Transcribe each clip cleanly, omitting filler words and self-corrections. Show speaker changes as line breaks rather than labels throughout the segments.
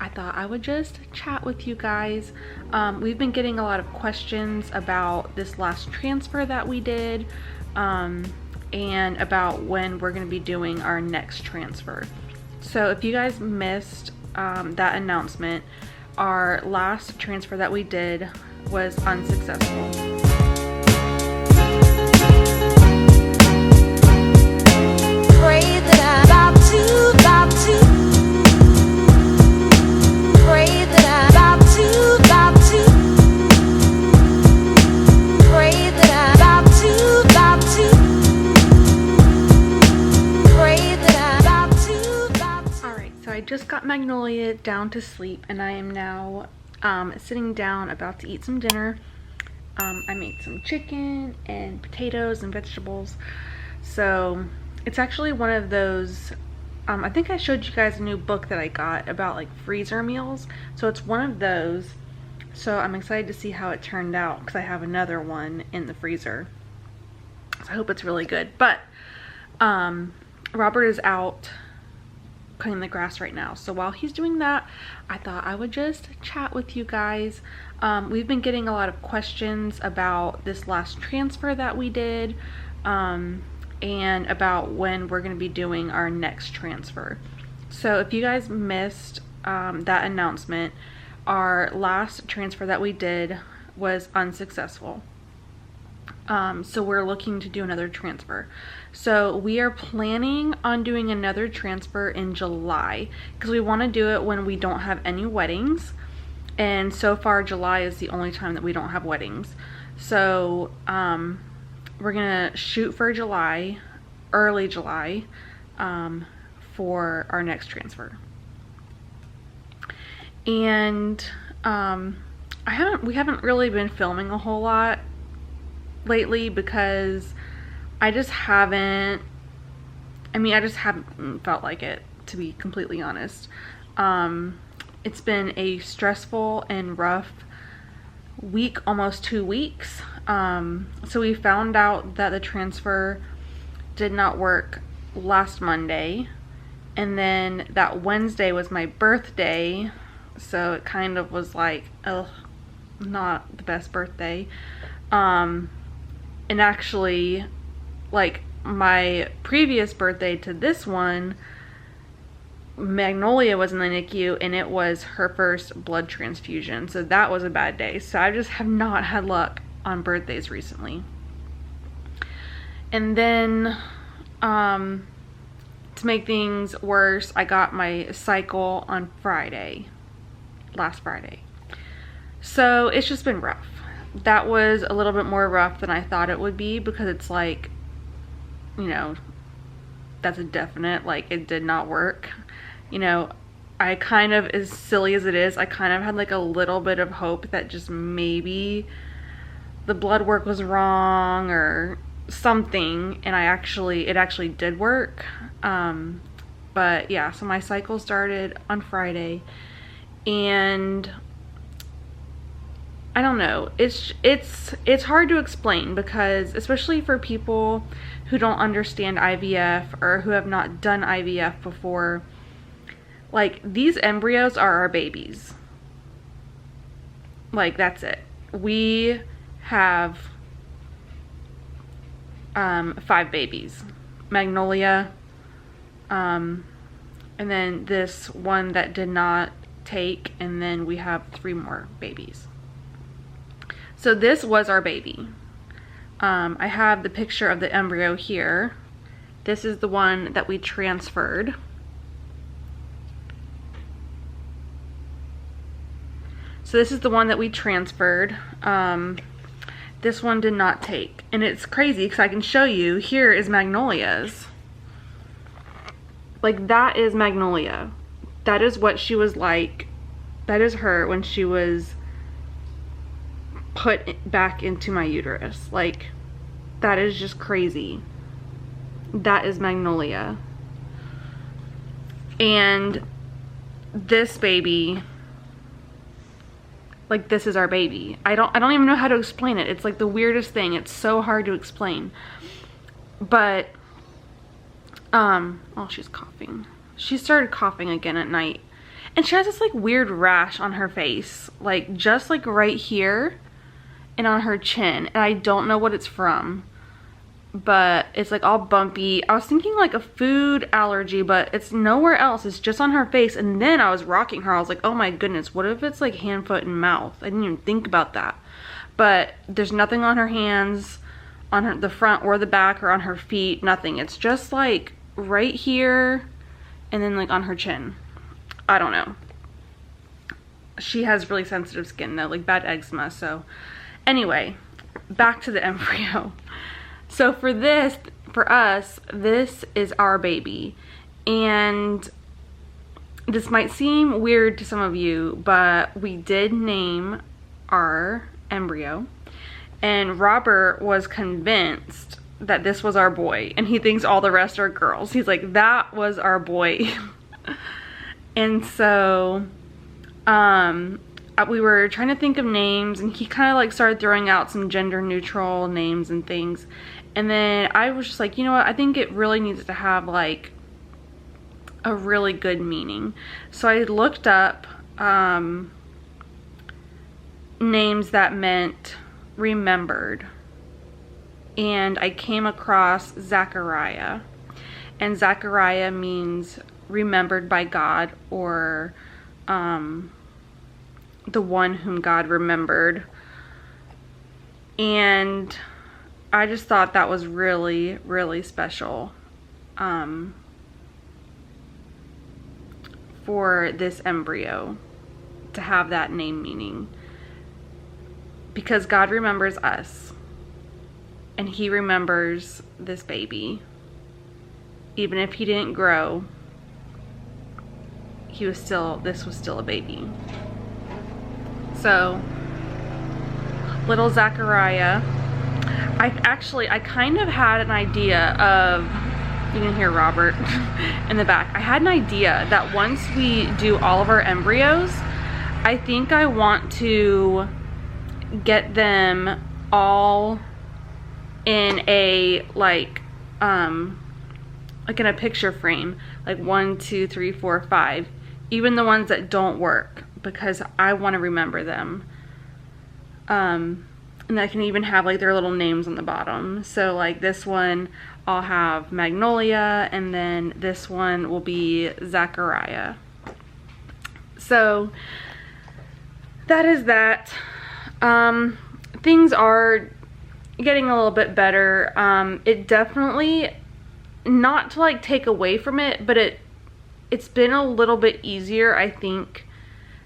I thought I would just chat with you guys. We've been getting a lot of questions about this last transfer that we did, and about when we're going to be doing our next transfer. So if you guys missed that announcement, our last transfer that we did was unsuccessful.
Pray that I'm about to pray that I'm about to pray that I'm about to pray that I'm about to.
Alright, so I just got Magnolia down to sleep and I am now sitting down about to eat some dinner. I made some chicken and potatoes and vegetables. So it's actually one of those, I think I showed you guys a new book that I got about like freezer meals. So it's one of those. So I'm excited to see how it turned out because I have another one in the freezer. So I hope it's really good. But Robert is out cutting the grass right now. So while he's doing that, I thought I would just chat with you guys. We've been getting a lot of questions about this last transfer that we did. And about when we're going to be doing our next transfer. So if you guys missed that announcement, our last transfer that we did was unsuccessful. So we're looking to do another transfer. So we are planning on doing another transfer in July because we want to do it when we don't have any weddings. And so far July is the only time that we don't have weddings. So we're gonna shoot for July, early July, for our next transfer. And we haven't really been filming a whole lot lately because I just haven't felt like it, to be completely honest. It's been a stressful and rough week, almost 2 weeks. So we found out that the transfer did not work last Monday, and then that Wednesday was my birthday, so it kind of was like, ugh, not the best birthday. And actually, like my previous birthday to this one, Magnolia was in the NICU and it was her first blood transfusion, so that was a bad day. So I just have not had luck on birthdays recently. And then to make things worse, I got my cycle on last Friday. So it's just been rough. That was a little bit more rough than I thought it would be because it's like, you know, that's a definite, like, it did not work. You know, I kind of, as silly as it is, I kind of had like a little bit of hope that just maybe the blood work was wrong or something, and it actually did work. But yeah, so my cycle started on Friday, and I don't know, it's hard to explain because, especially for people who don't understand IVF or who have not done IVF before, like, these embryos are our babies. Like, that's it. We have 5 babies. Magnolia, and then this one that did not take, and then we have 3 more babies. So this was our baby. I have the picture of the embryo here. This is the one that we transferred. So this is the one that we transferred. This one did not take. And it's crazy because I can show you, here is Magnolia's. Like, that is Magnolia. That is what she was like. That is her when she was put back into my uterus. Like, that is just crazy. That is Magnolia. And this baby, like, this is our baby. I don't even know how to explain it. It's like the weirdest thing. It's so hard to explain. But oh, she's coughing. She started coughing again at night. And she has this like weird rash on her face, like just like right here and on her chin. And I don't know what it's from, but it's like all bumpy. I was thinking like a food allergy, but it's nowhere else. It's just on her face. And then I was rocking her. I was like, oh my goodness, what if it's like hand, foot, and mouth? I didn't even think about that. But there's nothing on her hands, on her, the front or the back, or on her feet, nothing. It's just like right here and then like on her chin. I don't know. She has really sensitive skin though, like bad eczema. So anyway, back to the embryo. So for this, for us, this is our baby. And this might seem weird to some of you, but we did name our embryo. And Robert was convinced that this was our boy, and he thinks all the rest are girls. He's like, that was our boy. And so we were trying to think of names, and he kind of like started throwing out some gender neutral names and things. And then I was just like, you know what, I think it really needs to have like a really good meaning. So I looked up names that meant remembered, and I came across Zachariah. And Zachariah means remembered by God, or the one whom God remembered. And I just thought that was really, really special for this embryo to have that name meaning, because God remembers us, and he remembers this baby. Even if he didn't grow, this was still a baby. So little Zachariah, I kind of had an idea of, you can hear Robert in the back. I had an idea that once we do all of our embryos, I think I want to get them all in a like in a picture frame, like 1, 2, 3, 4, 5, even the ones that don't work, because I want to remember them. And I can even have like their little names on the bottom. So like this one, I'll have Magnolia, and then this one will be Zachariah. So that is that. Things are getting a little bit better. It definitely, not to like take away from it, but it's been a little bit easier, I think,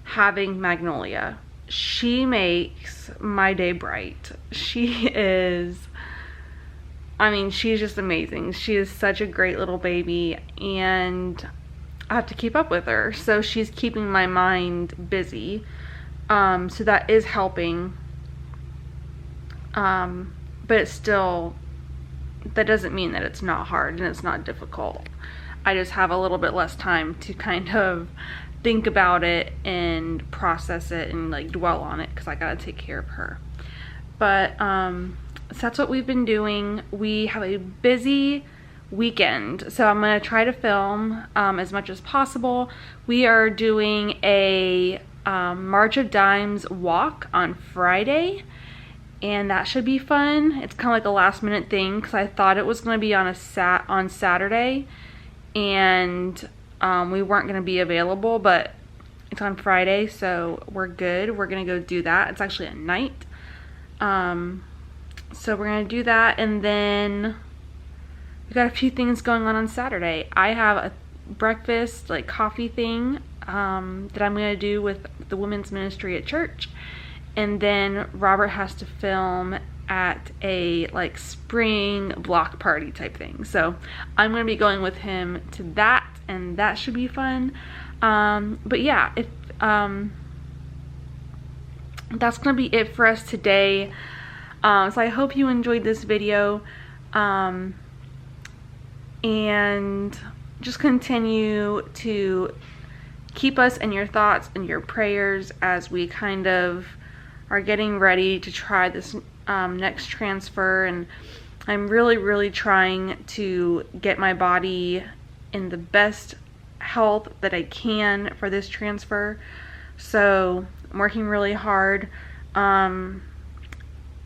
having Magnolia. She makes my day bright. She is, I mean, she's just amazing. She is such a great little baby, and I have to keep up with her. So she's keeping my mind busy. So that is helping. But it's still, that doesn't mean that it's not hard and it's not difficult. I just have a little bit less time to kind of think about it and process it and like dwell on it, because I gotta take care of her. But so that's what we've been doing. We have a busy weekend, so I'm gonna try to film as much as possible. We are doing a March of Dimes walk on Friday, and that should be fun. It's kind of like a last minute thing, because I thought it was going to be on on Saturday, and we weren't going to be available, but it's on Friday, so we're good. We're going to go do that. It's actually at night. So we're going to do that, and then we got a few things going on Saturday. I have a breakfast, like coffee thing that I'm going to do with the women's ministry at church. And then Robert has to film at a like spring block party type thing. So I'm going to be going with him to that, and that should be fun. But yeah, if that's going to be it for us today. So I hope you enjoyed this video. And just continue to keep us in your thoughts and your prayers as we kind of are getting ready to try this next transfer. And I'm really trying to get my body in the best health that I can for this transfer. So I'm working really hard. And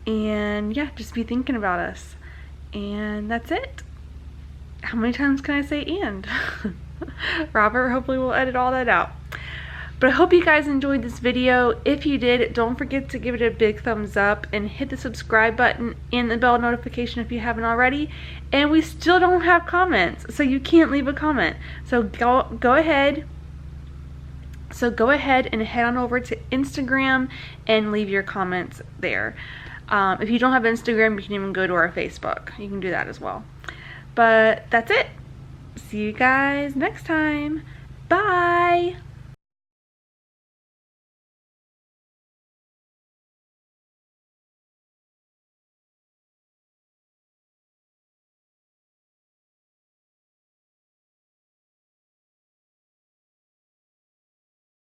yeah, just be thinking about us. And that's it. How many times can I say and? Robert hopefully will edit all that out. But I hope you guys enjoyed this video. If you did, don't forget to give it a big thumbs up and hit the subscribe button and the bell notification if you haven't already. And we still don't have comments, so you can't leave a comment. So go ahead. So go ahead and head on over to Instagram and leave your comments there. If you don't have Instagram, you can even go to our Facebook. You can do that as well. But that's it. See you guys next time. Bye.